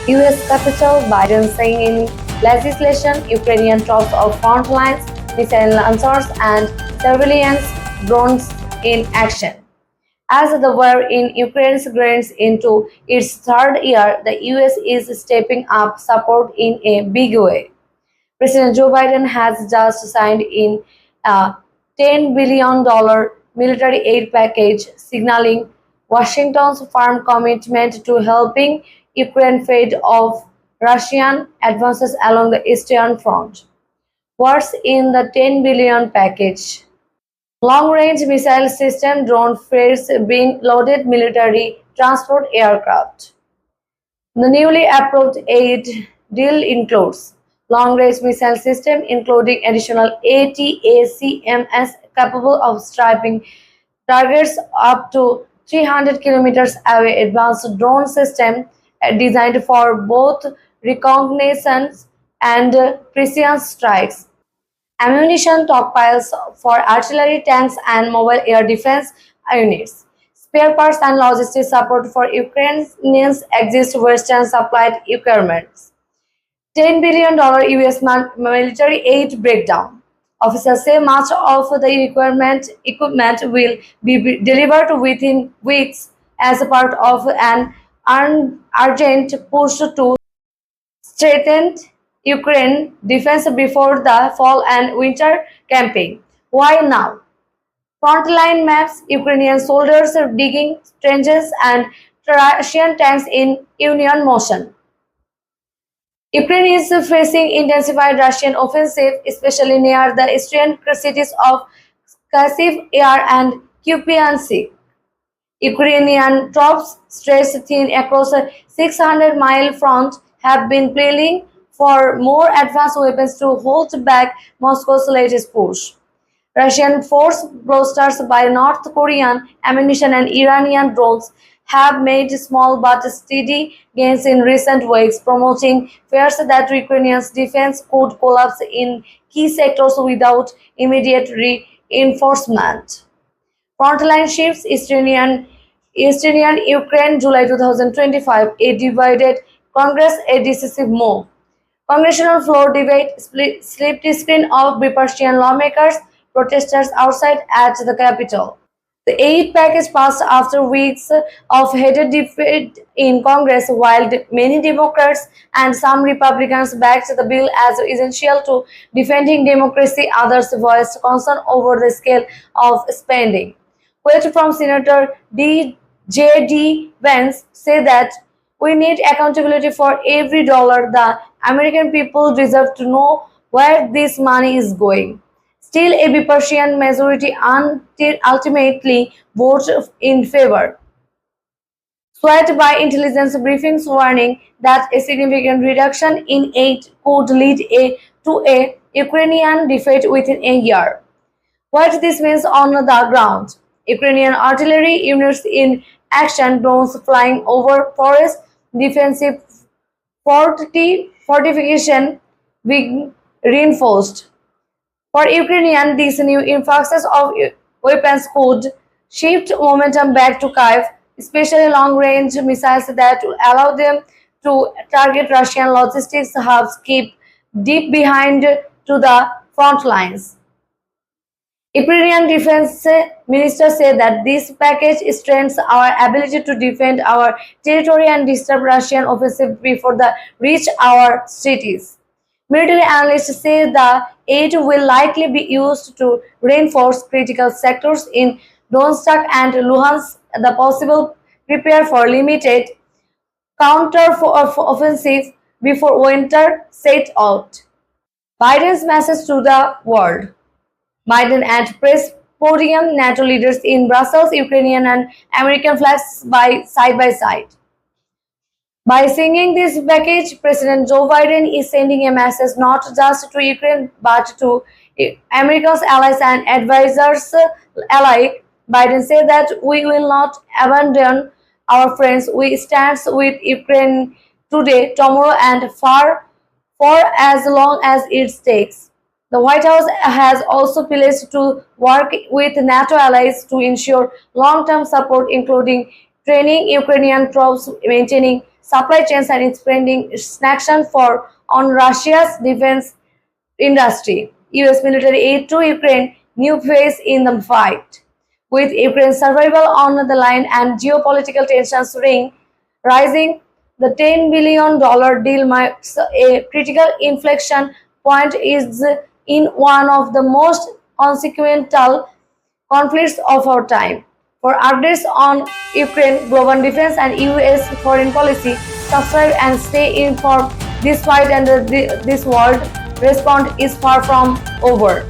US Capitol, Biden saying in legislation Ukrainian troops of front lines, missile launchers, and surveillance drones in action. As the war in Ukraine gets into its third year, the US is stepping up support in a big way. President Joe Biden has just signed in a $10 billion military aid package, signaling Washington's firm commitment to helping Ukraine fend off Russian advances along the Eastern Front. What's in the $10 billion package? Long-range missile system, drone freights being loaded military transport aircraft. The newly approved aid deal includes long-range missile system, including additional ATACMS capable of striking targets up to 300 kilometers away, advanced drone system designed for both reconnaissance and precision strikes, ammunition stockpiles for artillery, tanks, and mobile air defense units. Spare parts and logistics support for Ukrainians exist Western supplied requirements. $10 billion US military aid breakdown. Officials say much of the equipment will be delivered within weeks as a part of an urgent push to strengthen Ukraine defense before the fall and winter campaign. Why now? Frontline maps, Ukrainian soldiers digging trenches and Russian tanks in union motion. Ukraine is facing intensified Russian offensive, especially near the eastern cities of Chasiv Yar and Kupiansk. Ukrainian troops stretched thin across a 600-mile front have been pleading for more advanced weapons to hold back Moscow's latest push. Russian force bolstered by North Korean ammunition and Iranian drones have made small but steady gains in recent weeks, promoting fears that Ukrainians' defense could collapse in key sectors without immediate reinforcement. Frontline shifts, Eastern Ukraine, July 2025, a divided Congress, a decisive move. Congressional floor debate, split screen of bipartisan lawmakers, protesters outside at the Capitol. The aid package passed after weeks of heated debate in Congress, while many Democrats and some Republicans backed the bill as essential to defending democracy. Others voiced concern over the scale of spending. Quote from Senator J.D. Vance say that we need accountability for every dollar. The American people deserve to know where this money is going. Still, a bipartisan majority ultimately votes in favor, swayed by intelligence briefings warning that a significant reduction in aid could lead to a Ukrainian defeat within a year. What this means on the ground: Ukrainian artillery units in action, drones flying over forests, defensive fortification being reinforced. For Ukrainian, these new influxes of weapons could shift momentum back to Kyiv, especially long-range missiles that will allow them to target Russian logistics hubs keep deep behind to the front lines. Ukrainian defense minister said that this package strengthens our ability to defend our territory and disturb Russian offensive before they reach our cities. Military analysts say the aid will likely be used to reinforce critical sectors in Donetsk and Luhansk, the possible prepare for limited counteroffensive before winter set out. Biden's message to the world. Biden at press podium, NATO leaders in Brussels, Ukrainian and American flags side by side. By signing this package, President Joe Biden is sending a message not just to Ukraine but to America's allies and advisors alike. Biden said that we will not abandon our friends. We stand with Ukraine today, tomorrow, and for as long as it takes. The White House has also pledged to work with NATO allies to ensure long-term support, including training Ukrainian troops, maintaining supply chains and expanding sanctions for on Russia's defense industry. US military aid to Ukraine, new phase in the fight. With Ukraine's survival on the line and geopolitical tensions rising, the $10 billion deal marks a critical inflection point is in one of the most consequential conflicts of our time. For updates on Ukraine, global defense, and US foreign policy, subscribe and stay informed. This fight and this world respond is far from over.